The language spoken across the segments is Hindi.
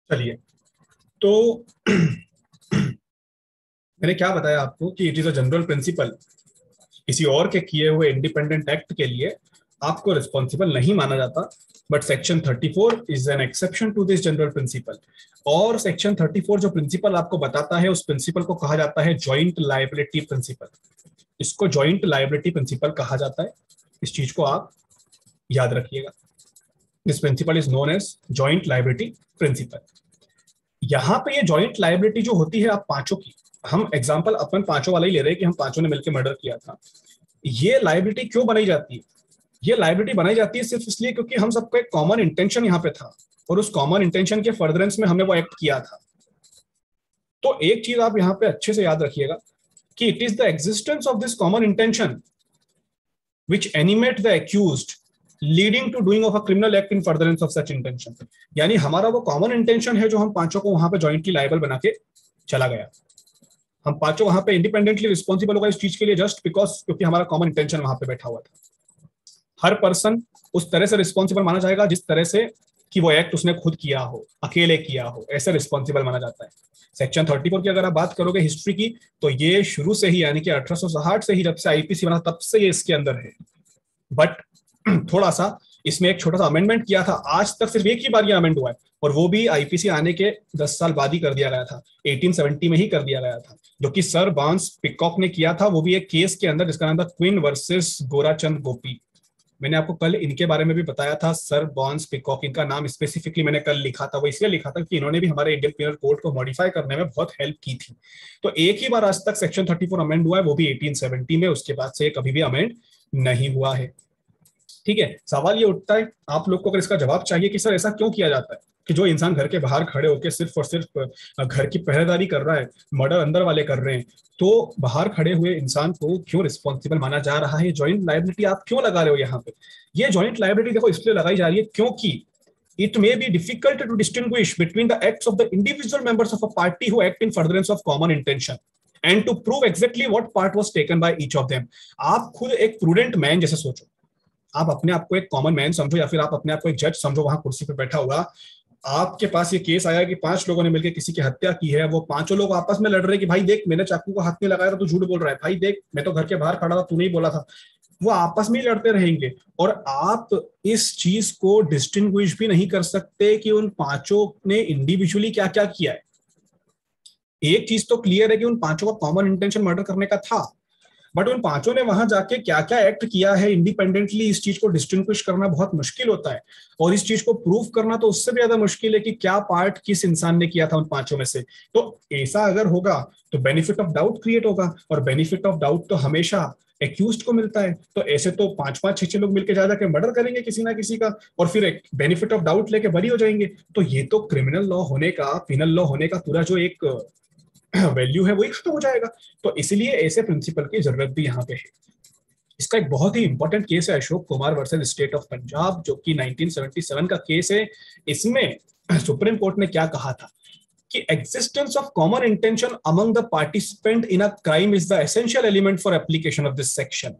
चलिए। तो मैंने क्या बताया आपको कि it is a general principle. किसी और के किए हुए इंडिपेंडेंट एक्ट के लिए आपको रिस्पॉन्सिबल नहीं माना जाता। But section 34 is an exception to this general principle. और सेक्शन 34 जो प्रिंसिपल आपको बताता है, उस प्रिंसिपल को कहा जाता है जॉइंट लायबिलिटी प्रिंसिपल। इसको जॉइंट लायबिलिटी प्रिंसिपल कहा जाता है। इस चीज को आप याद रखिएगा। This principle is known as joint liability principle. यहाँ पे ये जॉइंट लायबिलिटी जो होती है आप पांचों की, हम एग्जांपल अपन पांचों वाला ही ले रहे हैं कि हम पांचों ने मिलकर मर्डर किया था। ये लायबिलिटी क्यों बनाई जाती है? ये लायबिलिटी बनाई जाती है सिर्फ इसलिए क्योंकि हम सबका एक कॉमन इंटेंशन यहाँ पे था, और उस कॉमन इंटेंशन के फर्दरेंस में हमने वो एक्ट किया था। तो एक चीज आप यहाँ पे अच्छे से याद रखिएगा कि it is the existence of this common intention which animate the accused leading to doing of a criminal act in furtherance of such intention। यानी हमारा वो कॉमन इंटेंशन है जो हम पांचों को वहां पे जॉइंटली लायबल बना के चला गया। हम पांचों वहां पे इंडिपेंडेंटली रिस्पॉन्सिबल होगा इस चीज के लिए जस्ट बिकॉज क्योंकि हमारा कॉमन इंटेंशन वहां पे बैठा हुआ था। हर पर्सन उस तरह से रिस्पॉन्सिबल माना जाएगा जिस तरह से कि वो एक्ट उसने खुद किया हो, अकेले किया हो, ऐसे रिस्पॉन्सिबल माना जाता है। सेक्शन 34 की अगर आप बात करोगे हिस्ट्री की, तो ये शुरू से ही यानी कि 1860 से ही जब से आईपीसी बना तब से ये इसके अंदर है। बट थोड़ा सा इसमें एक छोटा सा अमेंडमेंट किया था। आज तक सिर्फ एक ही बार ये अमेंड हुआ है, और वो भी आईपीसी आने के 10 साल बाद ही कर दिया गया था। 1870 में ही कर दिया गया था, जो कि सर बार्न्स पिकॉक ने किया था। वो भी एक केस के अंदर जिसका नाम था क्वीन वर्सेस गोराचंद गोपी। मैंने आपको कल इनके बारे में भी बताया था। सर बार्न्स पिकॉक, इनका नाम स्पेसिफिकली मैंने कल लिखा था, वो इसलिए लिखा था कि इन्होंने भी हमारे इंडियन पिनल कोड को मॉडिफाई करने में बहुत हेल्प की थी। तो एक ही बार आज तक सेक्शन 34 अमेंड हुआ है, वो भी 1870 में। उसके बाद से कभी भी अमेंड नहीं हुआ है। ठीक है, सवाल ये उठता है आप लोग को, अगर इसका जवाब चाहिए कि सर ऐसा क्यों किया जाता है कि जो इंसान घर के बाहर खड़े होकर सिर्फ और सिर्फ घर की पहरेदारी कर रहा है, मर्डर अंदर वाले कर रहे हैं, तो बाहर खड़े हुए इंसान को क्यों रिस्पॉन्सिबल माना जा रहा है? जॉइंट लायबिलिटी आप क्यों लगा रहे हो यहाँ पे? ये जॉइंट लायबिलिटी देखो इसलिए लगाई जा रही है क्योंकि it may be difficult to distinguish between the acts of the individual members of a party who act in furtherance of common intention and to prove exactly what part was taken by each of them। आप खुद एक प्रूडेंट मैन जैसे सोचो, आप अपने आप को एक कॉमन मैन समझो, या फिर आप अपने आप को एक जज समझो वहां कुर्सी पे बैठा हुआ। आपके पास ये केस आया कि 5 लोगों ने मिलकर किसी की हत्या की है। वो पांचों लोग आपस में लड़ रहे हैं कि भाई देख मैंने चाकू को हाथ में लगाया था, तू झूठ बोल रहा है, भाई देख मैं तो घर के बाहर खड़ा था, तू नहीं बोला था। वो आपस में ही लड़ते रहेंगे, और आप इस चीज को डिस्टिंग्विश भी नहीं कर सकते कि उन पांचों ने इंडिविजुअली क्या क्या किया है। एक चीज तो क्लियर है कि उन पांचों का कॉमन इंटेंशन मर्डर करने का था, बट उन पांचों ने वहां जाके क्या क्या एक्ट किया है इंडिपेंडेंटली, इस चीज को डिस्टिंग्विश करना बहुत मुश्किल होता है। और इस चीज को प्रूव करना तो उससे भी ज्यादा मुश्किल है कि क्या पार्ट किस इंसान ने किया था उन पांचों में से। तो ऐसा अगर होगा तो बेनिफिट ऑफ डाउट क्रिएट होगा, और बेनिफिट ऑफ डाउट तो हमेशा एक्यूज्ड को मिलता है। तो ऐसे तो 5-5 6-6 लोग मिलकर जा जाके मर्डर करेंगे किसी ना किसी का, और फिर एक बेनिफिट ऑफ डाउट लेके बरी हो जाएंगे। तो ये तो क्रिमिनल लॉ होने का, पिनल लॉ होने का पूरा जो एक वैल्यू है वही खत्म हो जाएगा। तो इसलिए ऐसे प्रिंसिपल की जरूरत भी यहाँ पे है। इसका एक बहुत ही इंपॉर्टेंट केस है Ashok Kumar versus state of Punjab, जो कि 1977 का केस है। इसमें सुप्रीम कोर्ट ने क्या कहा था कि existence of common intention among the participant in a crime is the essential element for application of this section.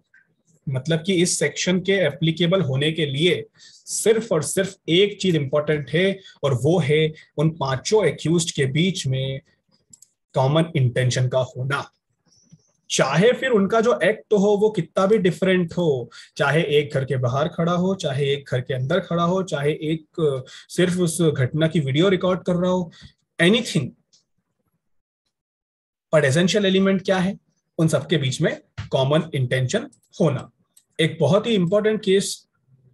मतलब कि इस सेक्शन के एप्लीकेबल होने के लिए सिर्फ और सिर्फ एक चीज इंपॉर्टेंट है, और वो है उन पांचों एक्यूज्ड के बीच में कॉमन इंटेंशन का होना। चाहे फिर उनका जो एक्ट हो वो कितना भी डिफरेंट हो, चाहे एक घर के बाहर खड़ा हो, चाहे एक घर के अंदर खड़ा हो, चाहे एक सिर्फ उस घटना की वीडियो रिकॉर्ड कर रहा हो, एनीथिंग, पर एसेंशियल एलिमेंट क्या है? उन सबके बीच में कॉमन इंटेंशन होना। एक बहुत ही इंपॉर्टेंट केस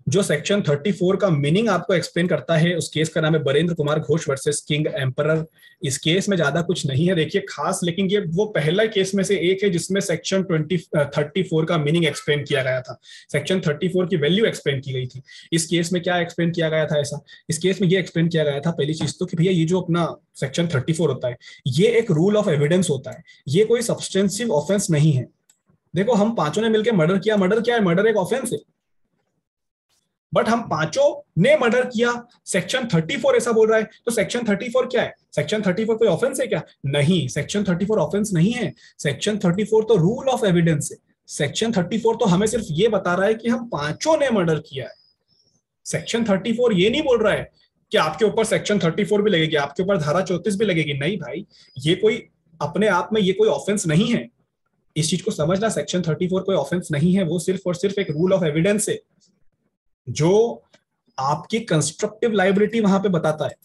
जो सेक्शन 34 का मीनिंग आपको एक्सप्लेन करता है, उस केस का नाम है Barendra Kumar Ghosh versus king emperor. इस केस में ज्यादा कुछ नहीं है देखिए खास, लेकिन ये वो पहला केस में से एक है जिसमें सेक्शन 34 का मीनिंग एक्सप्लेन किया गया था। सेक्शन 34 की वैल्यू एक्सप्लेन की गई थी। इस केस में क्या एक्सप्लेन किया गया था? ऐसा इस केस में ये एक्सप्लेन किया गया था, पहली चीज तो कि भैया ये जो अपना सेक्शन 34 होता है ये एक रूल ऑफ एविडेंस होता है, ये कोई सब्सटेंसिव ऑफेंस नहीं है। देखो हम पांचों ने मिलकर मर्डर किया, मर्डर क्या है? मर्डर एक ऑफेंस है, बट हम पांचों ने मर्डर किया। सेक्शन 34 ऐसा बोल रहा है, तो सेक्शन 34 क्या है? सेक्शन 34 कोई ऑफेंस है क्या? नहीं, सेक्शन 34 ऑफेंस नहीं है। सेक्शन 34 तो रूल ऑफ एविडेंस है। सेक्शन 34 तो हमें सिर्फ ये बता रहा है कि हम पांचों ने मर्डर किया है। सेक्शन 34 ये नहीं बोल रहा है कि आपके ऊपर सेक्शन 34 भी लगेगी, आपके ऊपर धारा 34 भी लगेगी। नहीं भाई, ये कोई अपने आप में ये कोई ऑफेंस नहीं है। इस चीज को समझना, सेक्शन 34 कोई ऑफेंस नहीं है, वो सिर्फ और सिर्फ एक रूल ऑफ एविडेंस है जो आपकी कंस्ट्रक्टिव लायबिलिटी वहां पे बताता है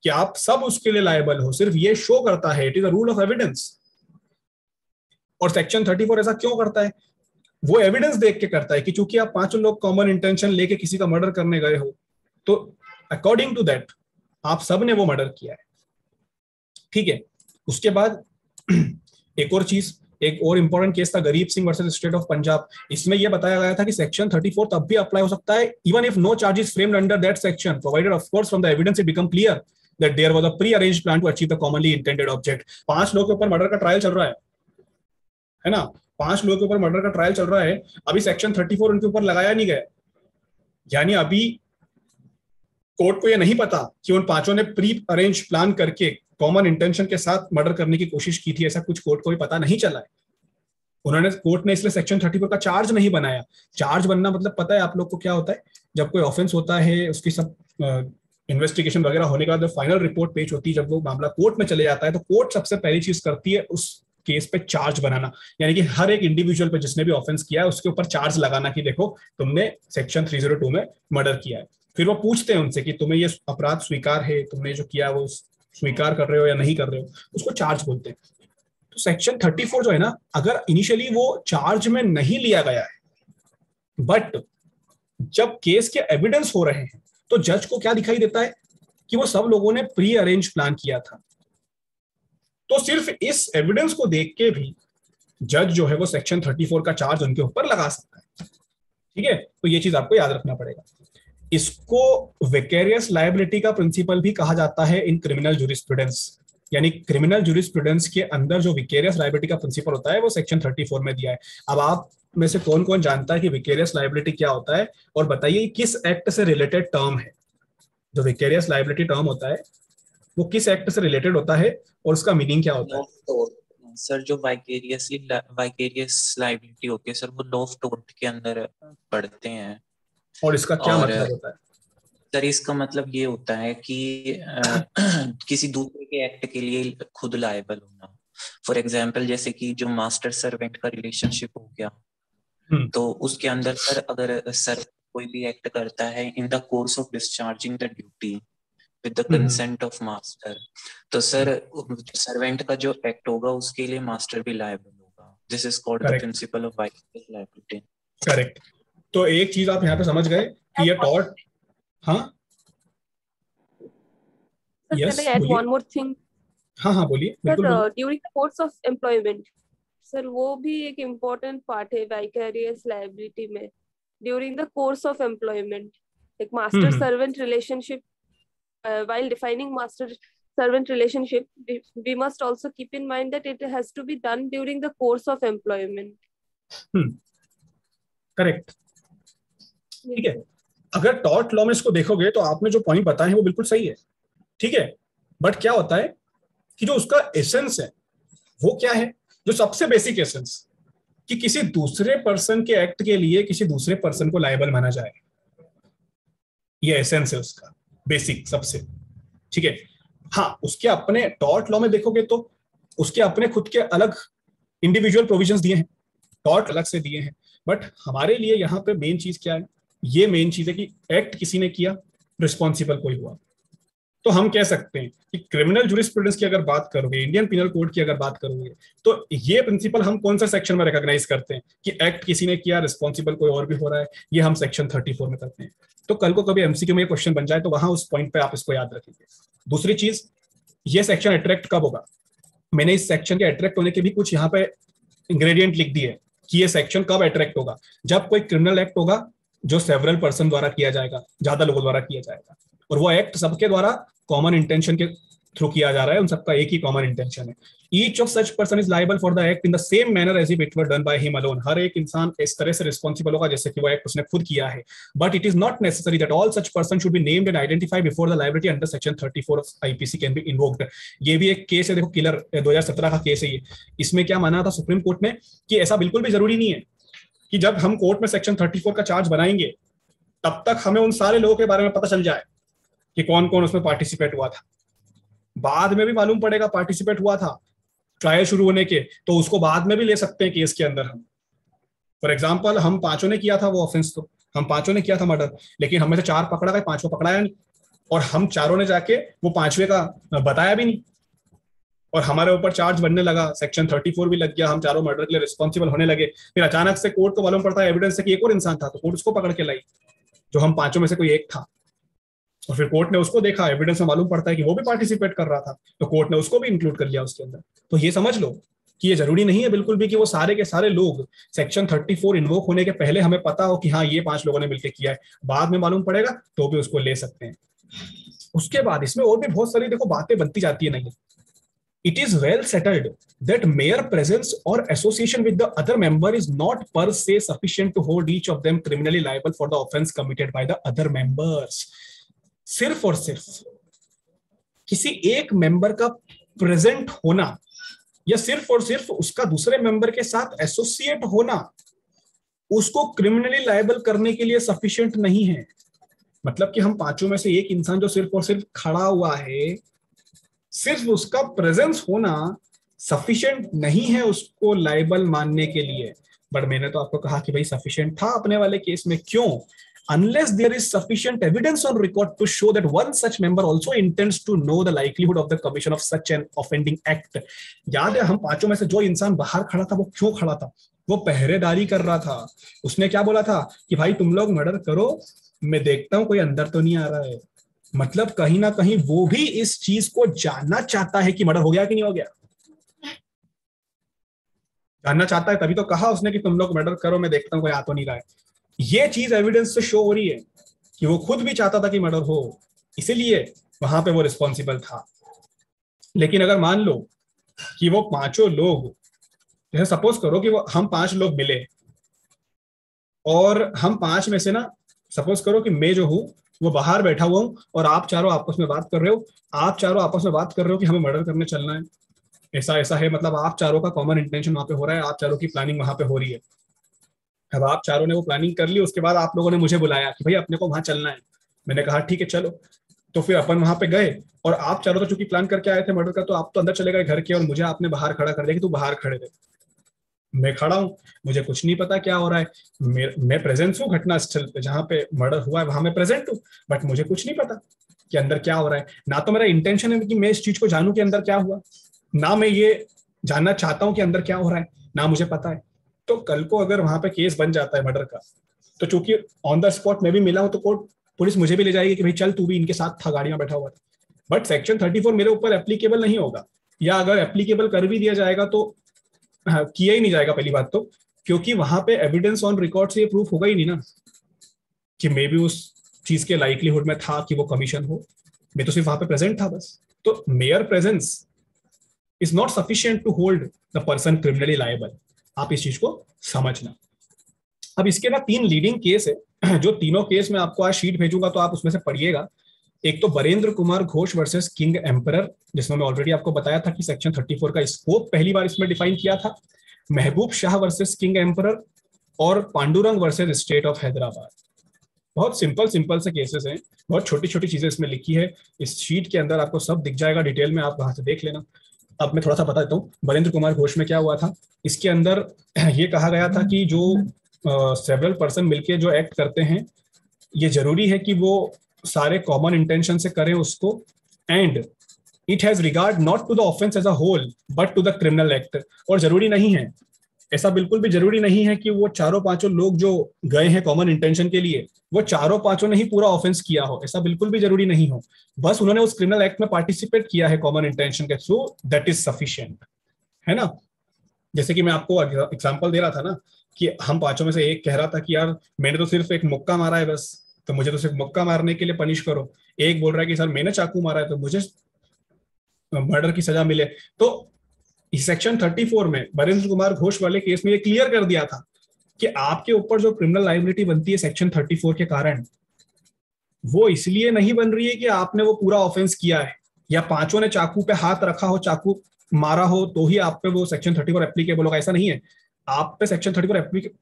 कि आप सब उसके लिए लायबल हो, सिर्फ ये शो करता है, it is a rule of evidence. और सेक्शन 34 ऐसा क्यों करता है? वो एविडेंस देख के करता है कि चूंकि आप पांचों लोग कॉमन इंटेंशन लेके किसी का मर्डर करने गए हो, तो अकॉर्डिंग टू दैट आप सब ने वो मर्डर किया है। ठीक है, उसके बाद एक और चीज, एक और इंपॉर्टेंट केस था गरीब Singh versus state of Punjab. इसमें यह बताया गया था कि सेक्शन 34 तब भी अप्लाई हो सकता है even if no charges framed under that section, provided of course from the evidence it become clear that there was a pre arranged plan to achieve the commonly intended object. 5 लोगों के ऊपर मर्डर का ट्रायल चल रहा है ना, 5 लोगों के ऊपर मर्डर का ट्रायल चल रहा है, अभी सेक्शन 34 उनके ऊपर लगाया नहीं गया। यानी अभी कोर्ट को यह नहीं पता कि उन पांचों ने प्री अरेंज प्लान करके कॉमन इंटेंशन के साथ मर्डर करने की कोशिश की थी, ऐसा कुछ कोर्ट को भी पता नहीं चला है। कोर्ट ने इसलिए सेक्शन 34 का चार्ज नहीं बनाया। चार्ज बनना मतलब पता है आप लोग को क्या होता है? जब कोई ऑफेंस होता है, उसकी सब इन्वेस्टिगेशन वगैरह होने के बाद जब फाइनल रिपोर्ट पेश होती है, जब वो मामला कोर्ट में चले जाता है, तो कोर्ट सबसे पहली चीज करती है उस केस पे चार्ज बनाना, यानी कि हर एक इंडिविजुअल पे जिसने भी ऑफेंस किया है उसके ऊपर चार्ज लगाना कि देखो तुमने सेक्शन 302 में मर्डर किया है। फिर वो पूछते हैं उनसे कि तुम्हें ये अपराध स्वीकार है, तुमने जो किया वो स्वीकार कर रहे हो या नहीं कर रहे हो, उसको चार्ज बोलते हैं। तो सेक्शन 34 जो है ना, अगर इनिशियली वो चार्ज में नहीं लिया गया है, बट जब केस के एविडेंस हो रहे हैं तो जज को क्या दिखाई देता है कि वो सब लोगों ने प्री अरेंज प्लान किया था, तो सिर्फ इस एविडेंस को देख के भी जज जो है वो सेक्शन 34 का चार्ज उनके ऊपर लगा सकता है। ठीक है, तो ये चीज आपको याद रखना पड़ेगा। इसको विकेरियस लायबिलिटी का प्रिंसिपल भी कहा जाता है इन क्रिमिनल जूरिस्प्रूडेंस। यानी क्रिमिनल जूरिस्प्रूडेंस के अंदर जो विकेरियस लायबिलिटी का प्रिंसिपल होता है वो सेक्शन 34 में दिया है। अब आप में से कौन कौन जानता है कि विकेरियस लायबिलिटी क्या होता है, और बताइए किस एक्ट से रिलेटेड टर्म है? जो विकेरियस लायबिलिटी टर्म होता है वो किस एक्ट से रिलेटेड होता है और उसका मीनिंग क्या होता है? सर जो वाइकेरियस लायबिलिटी होती है सर, वो लॉ ऑफ टोर्ट के अंदर पढ़ते हैं। और इसका क्या मतलब होता है? सर इसका मतलब ये होता है कि किसी दूसरे के एक्ट के लिए खुद लायबल होना। फॉर एग्जाम्पल जैसे कि जो मास्टर सर्वेंट का रिलेशनशिप हो गया, तो उसके अंदर सर अगर सर कोई भी एक्ट करता है in the course of discharging the duty with the consent of master, तो सर सर्वेंट का जो एक्ट होगा उसके लिए मास्टर भी लायबल होगा। This is called the principle of vicarious liability. Correct. तो एक चीज आप यहाँ पे समझ गए कि ये टॉर्ट, हाँ Can I add one more thing? हाँ बोलिए, बिल्कुल। During the course of employment sir, वो भी एक इम्पोर्टेंट पार्ट है वाइकेरियस लायबिलिटी में। During the course of employment, एक master servant relationship, while defining master servant relationship, we must also keep in mind that it has to be done during the course of employment. Correct. ठीक है, अगर टॉर्ट लॉ में इसको देखोगे तो आपने जो पॉइंट बताए हैं वो बिल्कुल सही है। ठीक है, बट क्या होता है कि जो उसका एसेंस है वो क्या है, जो सबसे बेसिक एसेंस, कि किसी दूसरे पर्सन के एक्ट के लिए किसी दूसरे पर्सन को लायबल माना जाए, ये एसेंस है उसका, बेसिक सबसे। ठीक है, हाँ उसके अपने टॉर्ट लॉ में देखोगे तो उसके अपने खुद के अलग इंडिविजुअल प्रोविजंस दिए हैं, टॉर्ट अलग से दिए हैं, बट हमारे लिए यहाँ पे मेन चीज क्या है? ये मेन चीज है कि एक्ट किसी ने किया, रिस्पॉन्सिबल कोई हुआ। तो हम कह सकते हैं कि क्रिमिनल जूरिस्प्रूडेंस की अगर बात करोगे, इंडियन पिनल कोड की अगर बात करोगे, तो ये प्रिंसिपल हम कौन सा सेक्शन में रिकॉग्नाइज करते हैं कि एक्ट किसी ने किया, रिस्पॉन्सिबल कोई और भी हो रहा है, ये हम सेक्शन 34 में करते हैं। तो कल को कभी एमसीक्यू में क्वेश्चन बन जाए तो वहां उस पॉइंट पे आप इसको याद रखेंगे। दूसरी चीज, ये सेक्शन अट्रैक्ट कब होगा? मैंने इस सेक्शन के अट्रैक्ट होने के भी कुछ यहाँ पे इंग्रेडिएंट लिख दिए कि ये सेक्शन कब अट्रैक्ट होगा। जब कोई क्रिमिनल एक्ट होगा जो सेवरल पर्सन द्वारा किया जाएगा, ज्यादा लोगों द्वारा किया जाएगा, और वो एक्ट सबके द्वारा कॉमन इंटेंशन के थ्रू किया जा रहा है, उन सबका एक ही कॉमन इंटेंशन है। Each of such person is liable for the act in the same manner as if it were done by him alone. हर एक इंसान इस तरह से रिस्पॉन्सिबल होगा जैसे कि वो एक्ट उसने खुद किया है। But it is not necessary that all such person should be named and identified before the liability under section 34 of IPC can be invoked. ये भी एक केस है, देखो किलर 2017 का केस है ये। इसमें क्या माना था सुप्रीम कोर्ट ने कि ऐसा बिल्कुल भी जरूरी नहीं है कि जब हम कोर्ट में सेक्शन 34 का चार्ज बनाएंगे तब तक हमें उन सारे लोगों के बारे में पता चल जाए कि कौन कौन उसमें पार्टिसिपेट हुआ था। बाद में भी मालूम पड़ेगा पार्टिसिपेट हुआ था ट्रायल शुरू होने के, तो उसको बाद में भी ले सकते हैं केस के अंदर हम। फॉर एग्जाम्पल हम पांचों ने किया था वो ऑफेंस, तो हम पांचों ने किया था मर्डर, लेकिन हमें से 4 पकड़ा गए, 5वां पकड़ाया नहीं, और हम चारों ने जाके वो 5वें का बताया भी नहीं, और हमारे ऊपर चार्ज बनने लगा, सेक्शन 34 भी लग गया, हम चारों मर्डर के लिए रिस्पॉन्सिबल होने लगे। फिर अचानक से कोर्ट को मालूम पड़ता है एविडेंस से कि एक और इंसान था, तो कोर्ट उसको पकड़ के लाई जो हम पांचों में से कोई एक था, और फिर कोर्ट ने उसको देखा, एविडेंस में मालूम पड़ता है कि वो भी पार्टिसिपेट कर रहा था, तो कोर्ट ने उसको भी इंक्लूड कर लिया उसके अंदर। तो ये समझ लो कि ये जरूरी नहीं है बिल्कुल भी कि वो सारे के सारे लोग सेक्शन 34 इन्वोक होने के पहले हमें पता हो कि हाँ ये 5 लोगों ने मिलकर किया है, बाद में मालूम पड़ेगा तो भी उसको ले सकते हैं। उसके बाद इसमें और भी बहुत सारी देखो बातें बनती जाती है। नहीं, it is well settled that mere presence or association with the other member is not per se sufficient to hold each of them criminally liable for the offense committed by the other members। सिर्फ और सिर्फ किसी एक मेंबर का प्रेजेंट होना या सिर्फ और सिर्फ उसका दूसरे मेंबर के साथ एसोसिएट होना उसको क्रिमिनली लायबल करने के लिए सफिशिएंट नहीं है। मतलब कि हम पांचों में से एक इंसान जो सिर्फ और सिर्फ खड़ा हुआ है, सिर्फ उसका प्रेजेंस होना सफिशिएंट नहीं है उसको लायबल मानने के लिए। बट मैंने तो आपको कहा कि भाई सफिशिएंट था अपने वाले केस में। क्यों? unless there is sufficient evidence on record to show that one such member also intends to know the likelihood of the commission of such an offending act। याद है हम पांचों में से जो इंसान बाहर खड़ा था वो क्यों खड़ा था? वो पहरेदारी कर रहा था। उसने क्या बोला था कि भाई तुम लोग मर्डर करो, मैं देखता हूं कोई अंदर तो नहीं आ रहा है। मतलब कहीं ना कहीं वो भी इस चीज को जानना चाहता है कि मर्डर हो गया कि नहीं हो गया, जानना चाहता है, तभी तो कहा उसने कि तुम लोग मर्डर करो, मैं देखता हूं कोई आ तो नहीं रहा है। ये चीज एविडेंस से शो हो रही है कि वो खुद भी चाहता था कि मर्डर हो, इसीलिए वहां पे वो रिस्पॉन्सिबल था। लेकिन अगर मान लो कि वो पांचों लोग, जैसे सपोज करो कि वो हम 5 लोग मिले और हम 5 में से ना, सपोज करो कि मैं जो हूं वो बाहर बैठा हुआ हूं और आप चारों आपस में बात कर रहे हो, आप चारों आपस में बात कर रहे हो कि हमें मर्डर करने चलना है, ऐसा ऐसा है, मतलब आप चारों का कॉमन इंटेंशन वहां पे हो रहा है, आप चारों की प्लानिंग वहां पे हो रही है। अब आप चारों ने वो प्लानिंग कर ली, उसके बाद आप लोगों ने मुझे बुलाया कि भाई अपने को वहां चलना है। मैंने कहा ठीक है चलो, तो फिर अपन वहां पे गए और आप चारों तो चूंकि प्लान करके आए थे मर्डर का, तो आप तो अंदर चले गए घर के और मुझे आपने बाहर खड़ा कर दिया कि तू बाहर खड़े थे। मैं खड़ा हूं, मुझे कुछ नहीं पता क्या हो रहा है, मैं प्रेजेंट हूँ घटना स्थल पे जहां पे मर्डर हुआ है, वहां मैं प्रेजेंट हूँ, बट मुझे कुछ नहीं पता कि अंदर क्या हो रहा है। ना तो मेरा इंटेंशन है कि मैं इस चीज को जानूं कि अंदर क्या हुआ, ना मैं ये जानना चाहता हूं कि अंदर क्या हो रहा है, ना मुझे पता है। तो कल को अगर वहां पे केस बन जाता है मर्डर का, तो चूंकि ऑन द स्पॉट मैं भी मिला हूं, तो कोर्ट पुलिस मुझे भी ले जाएगी कि भाई चल तू भी इनके साथ था, गाड़ी में बैठा हुआ था। बट सेक्शन 34 मेरे ऊपर एप्लीकेबल नहीं होगा, या अगर एप्लीकेबल कर भी दिया जाएगा तो किया ही नहीं जाएगा पहली बात तो, क्योंकि वहां पे एविडेंस ऑन रिकॉर्ड से ये प्रूफ होगा ही नहीं ना कि मे भी उस चीज के लाइकलीहुड में था कि वो कमीशन हो। मैं तो सिर्फ वहां पे प्रेजेंट था बस। तो mere presence is not sufficient to hold the person criminally liable. आप इस चीज को समझना। अब इसके बाद 3 लीडिंग केस है, जो तीनों केस में आपको आज शीट भेजूंगा तो आप उसमें से पढ़िएगा। एक तो Barendra Kumar Ghosh versus king emperor, जिसमें मैं ऑलरेडी आपको बताया था कि सेक्शन 34 का स्कोप पहली बार इसमें डिफाइन किया था। महबूब शाह वर्सेस किंग एम्परर और Pandurang versus state of Hyderabad. बहुत सिंपल से केसेस हैं, बहुत छोटी छोटी चीजें इसमें लिखी है। इस शीट के अंदर आपको सब दिख जाएगा डिटेल में, आप वहां से देख लेना। अब मैं थोड़ा सा बता देता हूँ बरेंद्र कुमार घोष में क्या हुआ था। इसके अंदर ये कहा गया था कि जो सेवरल पर्सन मिलके जो एक्ट करते हैं, ये जरूरी है कि वो सारे कॉमन इंटेंशन से करें उसको, and it has regard not to the offence as a whole but to the criminal act. और जरूरी नहीं है, ऐसा बिल्कुल भी जरूरी नहीं है कि वो चारों पांचों लोग जो गए हैं कॉमन इंटेंशन के लिए, वो चारों पांचों ने ही पूरा ऑफेंस किया हो, ऐसा बिल्कुल भी जरूरी नहीं हो। बस उन्होंने उस क्रिमिनल एक्ट में पार्टिसिपेट किया है कॉमन इंटेंशन के थ्रू, दैट इज सफिशिएंट, है ना। जैसे कि मैं आपको एग्जांपल दे रहा था ना कि हम पांचों में से एक कह रहा था कि यार मैंने तो सिर्फ एक मुक्का मारा है बस, तो मुझे तो सिर्फ मुक्का मारने के लिए पनिश करो। एक बोल रहा है कि सर मैंने चाकू मारा है तो मुझे मर्डर की सजा मिले। तो सेक्शन 34 में बरेंद्र कुमार घोष वाले केस में ये क्लियर कर दिया था कि आपके ऊपर जो क्रिमिनल लायबिलिटी बनती है सेक्शन 34 के कारण, वो इसलिए नहीं बन रही है कि आपने वो पूरा ऑफेंस किया है या पांचों ने चाकू पे हाथ रखा हो, चाकू मारा हो तो ही आप पे वो सेक्शन 34 एप्लीकेबल होगा, ऐसा नहीं है। आप पे सेक्शन 34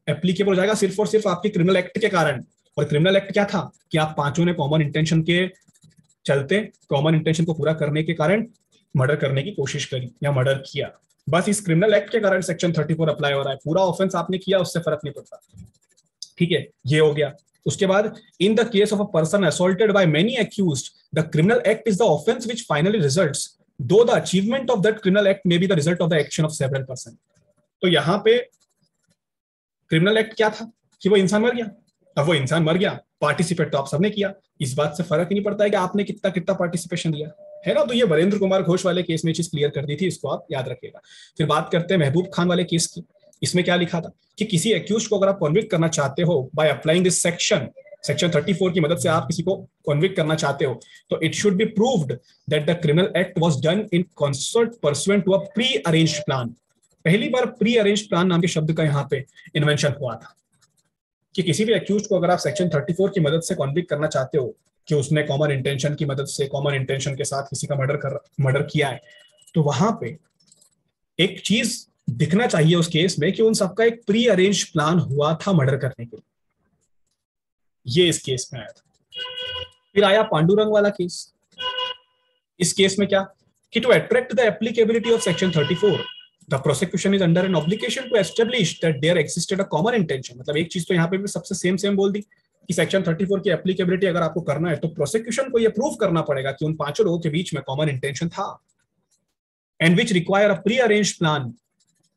एप्लीकेबल हो जाएगा सिर्फ और सिर्फ आपके क्रिमिनल एक्ट के कारण। और क्रिमिनल एक्ट क्या था कि आप पांचों ने कॉमन इंटेंशन के चलते कॉमन इंटेंशन को पूरा करने के कारण मर्डर करने की कोशिश करी या मर्डर किया, बस इस क्रिमिनल एक्ट के कारण सेक्शन 34 अप्लाई हो रहा है। पूरा ऑफेंस आपने किया उससे फर्क नहीं पड़ता, ठीक है, ये हो गया। उसके बाद in the case of a person assaulted by many accused the criminal act is the offence which finally results to the achievement of that criminal act may be the result of the action of several person. तो यहां पे क्रिमिनल एक्ट क्या था कि वो इंसान मर गया, अब वो इंसान मर गया, पार्टिसिपेट तो आप सबने किया, इस बात से फर्क ही नहीं पड़ता है कि आपने कितना कितना पार्टिसिपेशन दिया है ना। तो ये वरेंद्र कुमार घोष वाले केस में चीज क्लियर कर दी थी, इसको आप याद रखिएगा। फिर बात करते हैं महबूब खान वाले केस की। इसमें क्या लिखा था कि किसी एक्यूज को अगर आप कॉन्विक्ट करना चाहते हो बाय अप्लाइंग दिस सेक्शन 34 की मदद से आप किसी को कॉन्विक्ट करना चाहते हो, तो it should be proved that the criminal act was done in concert pursuant to a pre arranged plan. पहली बार प्री अरेंज्ड प्लान नाम के शब्द का यहाँ पे इन्वेंशन हुआ था कि किसी भी एक्यूज को अगर आप सेक्शन 34 की मदद से कॉन्विक्ट करना चाहते हो कि उसने कॉमन इंटेंशन की मदद से, कॉमन इंटेंशन के साथ किसी का मर्डर किया है, तो वहां पे एक चीज दिखना चाहिए उस केस में कि उन सबका एक प्री अरेंज प्लान हुआ था मर्डर करने के लिए। ये इस केस में आया था। फिर आया पांडुरंग वाला केस। इस केस में क्या कि to attract the applicability of section 34 the prosecution is under an obligation to establish that there existed a common intention. मतलब एक चीज तो यहाँ पे भी सबसे सेम बोल दी कि सेक्शन 34 की एप्लीकेबिलिटी अगर आपको करना है तो प्रोसिक्यूशन को ये प्रूव करना पड़ेगा कि उन पांचों लोगों के बीच में कॉमन इंटेंशन था, and which require a pre arrange plan.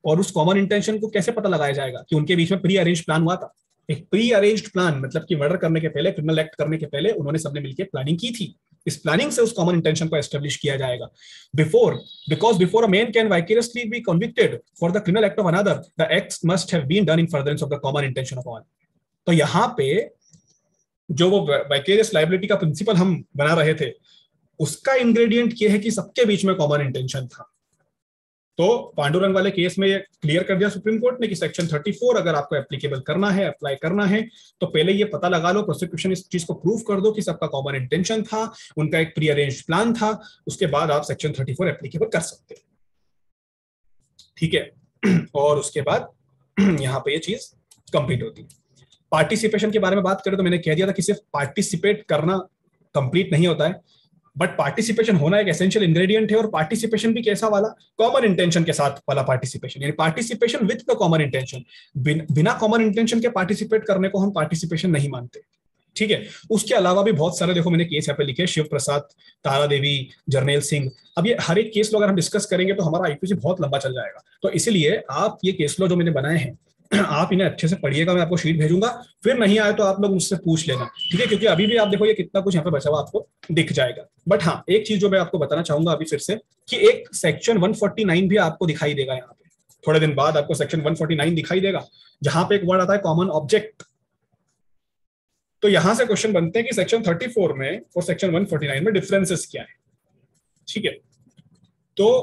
और उस कॉमन इंटेंशन को कैसे पता लगाया जाएगा कि उनके बीच में प्री अरेंज प्लान हुआ था। एक प्री अरेंज्ड प्लान मतलब कि मर्डर करने के पहले, क्रिमिनल एक्ट करने के पहले उन्होंने सबने मिलकर प्लानिंग की थी। इस प्लानिंग से उस कॉमन इंटेंशन को एस्टेब्लिश किया जाएगा। Because a man can vicariously be convicted for the criminal act of another, the act must have been done in furtherance of the common intention of all. तो यहां पे जो वो वाइकेरियस लायबिलिटी का प्रिंसिपल हम बना रहे थे, उसका इंग्रेडिएंट ये है कि सबके बीच में कॉमन इंटेंशन था। तो पांडुरंग वाले केस में ये क्लियर कर दिया सुप्रीम कोर्ट ने कि सेक्शन 34 अगर आपको एप्लीकेबल करना है, अप्लाई करना है, तो पहले ये पता लगा लो, प्रोसिक्यूशन इस चीज को प्रूव कर दो कि सबका कॉमन इंटेंशन था, उनका एक प्री अरेंज्ड प्लान था, उसके बाद आप सेक्शन 34 एप्लीकेबल कर सकते हैं, ठीक है। और उसके बाद यहाँ पे ये चीज कंप्लीट होती है। पार्टिसिपेशन के बारे में बात करें तो मैंने कह दिया था कि सिर्फ पार्टिसिपेट करना कंप्लीट नहीं होता है, बट पार्टिसिपेशन होना एक एसेंशियल इंग्रेडिएंट है। और पार्टिसिपेशन भी कैसा वाला, कॉमन इंटेंशन के साथ वाला पार्टिसिपेशन, यानी participation with the common intention. बिना कॉमन इंटेंशन के पार्टिसिपेट करने को हम पार्टिसिपेशन नहीं मानते, ठीक है। उसके अलावा भी बहुत सारे, देखो मैंने केस यहाँ पे लिखे, शिव प्रसाद, तारा देवी, जर्नैल सिंह। अब ये हर एक केस लो अगर हम डिस्कस करेंगे तो हमारा आईपीसी बहुत लंबा चल जाएगा। तो इसलिए आप ये केस लो जो मैंने बनाए हैं आप इन्हें अच्छे से पढ़िएगा, मैं आपको शीट भेजूंगा, फिर नहीं आए तो आप लोग मुझसे पूछ लेना, ठीक है। क्योंकि अभी भी आप देखो ये कितना कुछ यहाँ पे बचा हुआ आपको दिख जाएगा। बट हाँ, एक चीज जो मैं आपको बताना चाहूंगा अभी फिर से, कि एक सेक्शन 149 भी आपको दिखाई देगा यहाँ पे, थोड़े दिन बाद आपको सेक्शन 149 दिखाई देगा, जहां पे एक वर्ड आता है कॉमन ऑब्जेक्ट। तो यहां से क्वेश्चन बनते हैं कि सेक्शन 34 में और सेक्शन 149 में डिफरेंसेस क्या है, ठीक है। तो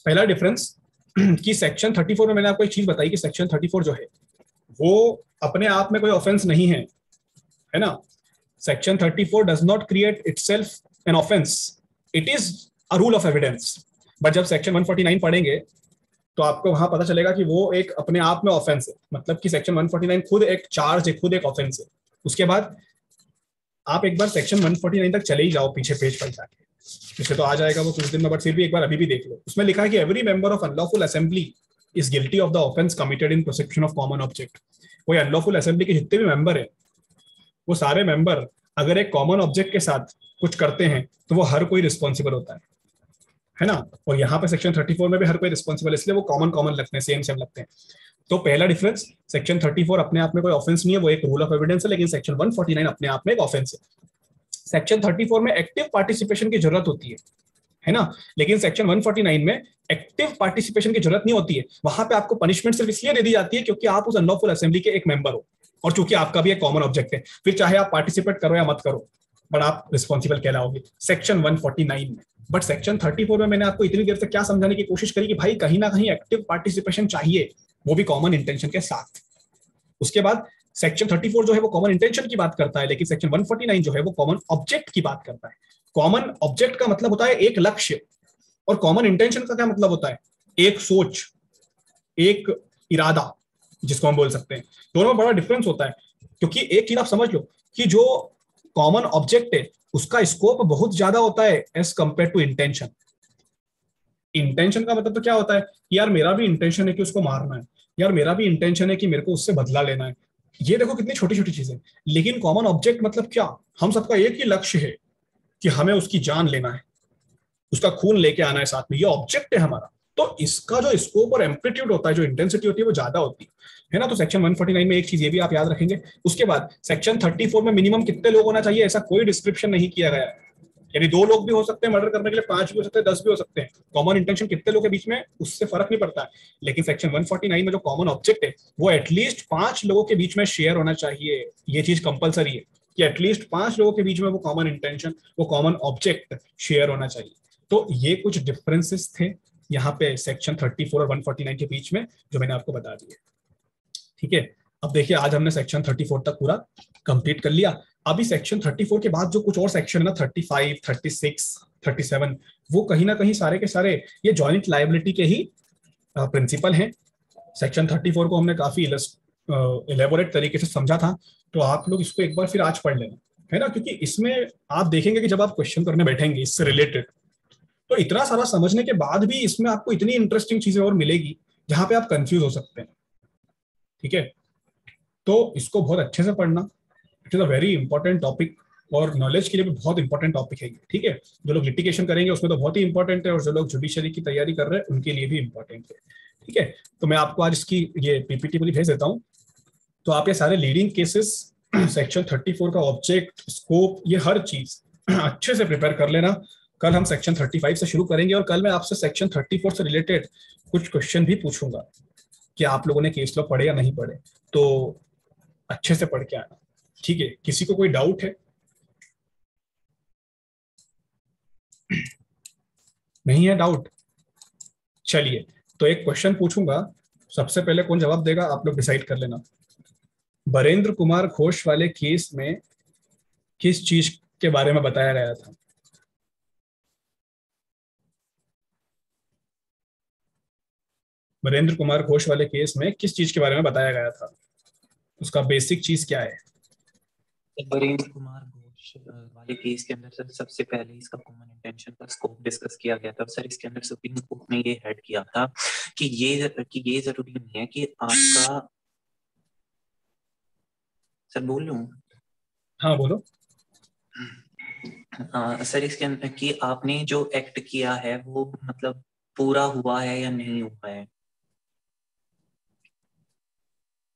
पहला डिफरेंस कि सेक्शन 34 में मैंने आपको एक चीज बताई कि सेक्शन 34 जो है वो अपने आप में कोई ऑफेंस नहीं है, है ना। Section 34 does not create itself an offence, it is a rule of evidence. But जब सेक्शन 149 पढ़ेंगे तो आपको वहां पता चलेगा कि वो एक अपने आप में ऑफेंस है, मतलब कि सेक्शन 149 खुद एक चार्ज है, खुद एक ऑफेंस है। उसके बाद आप एक बार सेक्शन 149 तक चले ही जाओ पीछे पेज पर जाके, इसे तो आ जाएगा वो कुछ दिन में, बट फिर भी एक बार अभी भी देख लो। उसमें लिखा है कि every member of unlawful assembly is guilty of the offence committed in prosecution of common object. कोई अनलॉफुल असेंबली के जितने भी मेंबर है, वो सारे मेंबर अगर एक कॉमन ऑब्जेक्ट के साथ कुछ करते हैं तो वो हर कोई रिस्पॉन्सिबल होता है ना। और यहाँ पे सेक्शन 34 में भी हर कोई रिस्पॉन्सिबल, इसलिए वो कॉमन लगते हैं, सेम लगते हैं। तो पहला डिफरेंस, सेक्शन 34 अपने आप में कोई ऑफेंस नहीं है, वो एक रूल ऑफ एविडेंस है, लेकिन सेक्शन 149 अपने आप में एक ऑफेंस है। सेक्शन 34 में एक्टिव पार्टिसिपेशन की जरूरत होती है ना, लेकिन सेक्शन 149 में एक्टिव पार्टिसिपेशन की जरूरत नहीं होती है। वहां पे आपको पनिशमेंट सिर्फ इसलिए दे दी जाती है क्योंकि आप उस अनलॉफुल असेंबली के एक मेंबर हो और चूंकि आपका भी एक कॉमन ऑब्जेक्ट है। फिर चाहे आप पार्टिसिपेट करो या मत करो, बट आप रिस्पॉन्सिबल कहलाओगे सेक्शन 149 में। बट सेक्शन 34 में मैंने आपको इतनी देर से क्या समझाने की कोशिश करी कि भाई कहीं ना कहीं एक्टिव पार्टिसिपेशन चाहिए, वो भी कॉमन इंटेंशन के साथ। उसके बाद सेक्शन 34 जो है वो कॉमन इंटेंशन की बात करता है, लेकिन सेक्शन 149 जो है वो कॉमन ऑब्जेक्ट की बात करता है। कॉमन ऑब्जेक्ट का मतलब होता है एक लक्ष्य, और कॉमन इंटेंशन का क्या मतलब होता है, एक सोच, एक इरादा, जिसको हम बोल सकते हैं। दोनों में बड़ा डिफरेंस होता है, क्योंकि एक चीज आप समझ लो कि जो कॉमन ऑब्जेक्ट है उसका स्कोप बहुत ज्यादा होता है as compare to intention. Intention का मतलब तो क्या होता है कि यार मेरा भी इंटेंशन है कि उसको मारना है, यार मेरा भी इंटेंशन है कि मेरे को उससे बदला लेना है। ये देखो कितनी छोटी छोटी चीजें। लेकिन कॉमन ऑब्जेक्ट मतलब क्या, हम सबका एक ही लक्ष्य है कि हमें उसकी जान लेना है, उसका खून लेके आना है साथ में, ये ऑब्जेक्ट है हमारा। तो इसका जो स्कोप और एम्पलीट्यूड होता है, जो इंटेंसिटी होती है वो ज्यादा होती है ना। तो सेक्शन 149 में एक चीज ये भी आप याद रखेंगे। उसके बाद सेक्शन 34 में मिनिमम कितने लोग होना चाहिए ऐसा कोई डिस्क्रिप्शन नहीं किया गया है। यानी 2 लोग भी हो सकते हैं मर्डर करने के लिए, 5 भी हो सकते हैं, 10 भी हो सकते हैं। कॉमन इंटेंशन कितने लोग के बीच में उससे फर्क नहीं पड़ता है। लेकिन सेक्शन 149 में जो कॉमन ऑब्जेक्ट है वो एटलीस्ट 5 लोगों के बीच में शेयर होना चाहिए। ये चीज कंपलसरी है कि एटलीस्ट 5 लोगों के बीच में वो कॉमन इंटेंशन, वो कॉमन ऑब्जेक्ट शेयर होना चाहिए। तो ये कुछ डिफरेंसेस थे यहाँ पे सेक्शन 34 और 149 के बीच में, जो मैंने आपको बता दिए। ठीक है, अब देखिए आज हमने सेक्शन 34 तक पूरा कंप्लीट कर लिया। अभी सेक्शन 34 के बाद जो कुछ और सेक्शन है ना, 35, 36, 37, वो कहीं ना कहीं सारे के सारे ये जॉइंट लायबिलिटी के ही प्रिंसिपल हैं। सेक्शन 34 को हमने काफी इलेबोरेट तरीके से समझा था, तो आप लोग इसको एक बार फिर आज पढ़ लेना, है ना। क्योंकि इसमें आप देखेंगे कि जब आप क्वेश्चन करने बैठेंगे इससे रिलेटेड, तो इतना सारा समझने के बाद भी इसमें आपको इतनी इंटरेस्टिंग चीजें और मिलेगी जहां पे आप कंफ्यूज हो सकते हैं। ठीक है, तो इसको बहुत अच्छे से पढ़ना। It is a very important topic और नॉलेज के लिए भी बहुत इंपॉर्टेंट टॉपिक है। ठीक है, जो लोग लिटिगेशन करेंगे उसमें तो बहुत ही इंपॉर्टेंट है, और जो लोग जुडिशरी की तैयारी कर रहे हैं उनके लिए भी इंपॉर्टेंट है। ठीक है, तो मैं आपको आज इसकी ये पीपीटी वाली भेज देता हूँ। तो आप ये सारे लीडिंग केसेस, सेक्शन 34 का ऑब्जेक्ट, स्कोप, ये हर चीज अच्छे से प्रिपेयर कर लेना। कल हम सेक्शन 35 से शुरू करेंगे और कल मैं आपसे सेक्शन 34 से रिलेटेड कुछ क्वेश्चन भी पूछूंगा कि आप लोगों ने केस लॉ पढ़े या नहीं पढ़े। तो अच्छे से पढ़ के आना। ठीक है, किसी को कोई डाउट है? नहीं है डाउट? चलिए, तो एक क्वेश्चन पूछूंगा, सबसे पहले कौन जवाब देगा आप लोग डिसाइड कर लेना। बरेंद्र कुमार घोष वाले केस में किस चीज के बारे में बताया गया था? बरेंद्र कुमार घोष वाले केस में किस चीज के बारे में बताया गया था? उसका बेसिक चीज क्या है? बरेंद्र कुमार घोष वाले केस के अंदर सर सबसे पहले इसका कॉमन इंटेंशन का स्कोप डिस्कस किया गया था। सर इसके अंदर सुप्रीम कोर्ट ने ये हेड किया था कि ये जरूरी नहीं है कि आपका, सर बोल लूं? हाँ बोलो। सर इसके अंदर कि आपने जो एक्ट किया है वो मतलब पूरा हुआ है या नहीं हुआ है।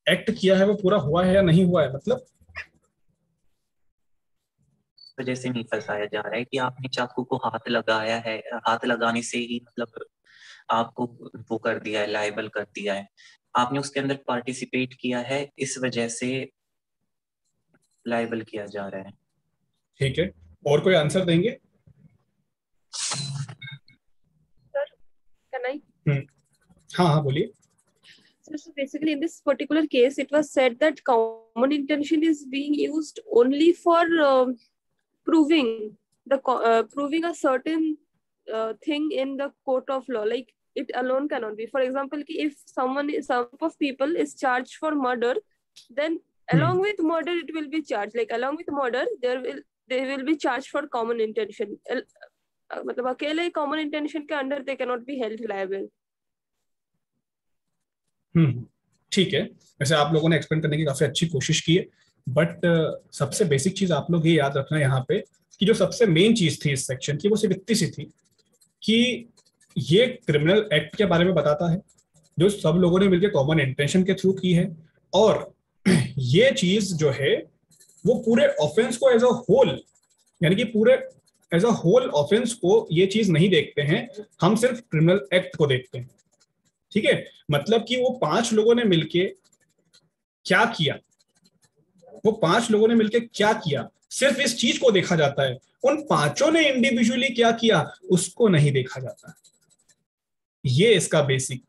एक्ट किया है वो पूरा हुआ है या नहीं हुआ है मतलब? वजह से नहीं फंसाया जा रहा है कि आपने चाकू को हाथ लगाया है, हाथ लगाने से ही मतलब आपको वो कर दिया है, लायबल कर दिया है। आपने उसके अंदर पार्टिसिपेट किया है, इस वजह से लायबल किया जा रहा है। ठीक है, और कोई आंसर देंगे? Sir can I? हाँ हाँ बोलिए। So basically, in this particular case, it was said that common intention is being used only for proving a certain thing in the court of law. Like it alone cannot be. For example, if some of people is charged for murder, then along with murder it will be charged. Like along with murder, they will be charged for common intention. मतलब अकेले common intention के अंदर they cannot be held liable. ठीक है, वैसे आप लोगों ने एक्सप्लेन करने की काफी अच्छी कोशिश की है, बट सबसे बेसिक चीज आप लोग ये याद रखना यहाँ पे कि जो सबसे मेन चीज थी इस सेक्शन की वो सिर्फ इतनी सी थी कि ये क्रिमिनल एक्ट के बारे में बताता है जो सब लोगों ने मिलकर कॉमन इंटेंशन के थ्रू की है, और ये चीज जो है वो पूरे ऑफेंस को एज अ होल, यानी कि पूरे एज अ होल ऑफेंस को ये चीज नहीं देखते हैं, हम सिर्फ क्रिमिनल एक्ट को देखते हैं। ठीक है, मतलब कि वो 5 लोगों ने मिलके क्या किया, वो 5 लोगों ने मिलके क्या किया, सिर्फ इस चीज को देखा जाता है। उन 5 ने इंडिविजुअली क्या किया उसको नहीं देखा जाता। ये इसका बेसिक,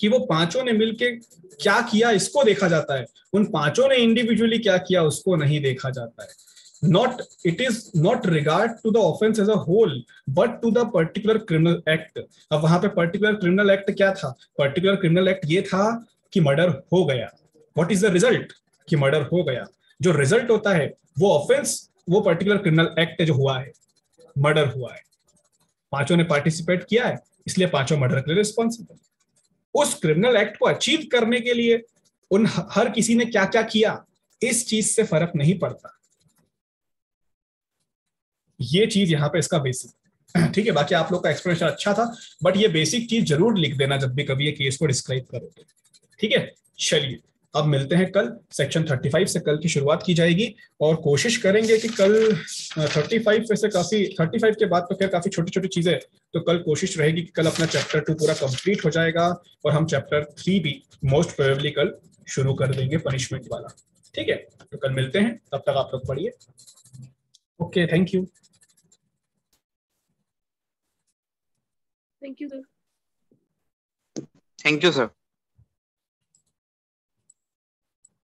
कि वो 5 ने मिलके क्या किया इसको देखा जाता है, उन 5 ने इंडिविजुअली क्या किया उसको नहीं देखा जाता है। It is not regard to the offense as a whole, but to the particular criminal act. अब वहां पे particular criminal act क्या था? Particular criminal act ये था कि मर्डर हो गया। What is the result? कि मर्डर हो गया। जो रिजल्ट होता है वो ऑफेंस, वो पर्टिकुलर क्रिमिनल एक्ट जो हुआ है, मर्डर हुआ है, पांचों ने पार्टिसिपेट किया है, इसलिए पांचों मर्डर के लिए रिस्पॉन्सिबल। उस क्रिमिनल एक्ट को अचीव करने के लिए उन हर किसी ने क्या क्या किया, इस चीज से फर्क नहीं पड़ता। ये चीज यहाँ पे इसका बेसिक, ठीक है। बाकी आप लोग का एक्सप्लेनेशन अच्छा था, बट ये बेसिक चीज जरूर लिख देना जब भी कभी ये केस को डिस्क्राइब करोगे, ठीक है। चलिए अब मिलते हैं कल। सेक्शन 35 से कल की शुरुआत की जाएगी और कोशिश करेंगे कि कल 35 से काफी 35 के बाद तो खैर काफी छोटी छोटी चीजें, तो कल कोशिश रहेगी कि कल अपना चैप्टर 2 पूरा कंप्लीट हो जाएगा और हम चैप्टर 3 भी मोस्ट प्रोबेबली कल शुरू कर देंगे, पनिशमेंट वाला, ठीक है। तो कल मिलते हैं, तब तक आप लोग पढ़िए। Okay, thank you. Thank you, sir. Thank you, sir.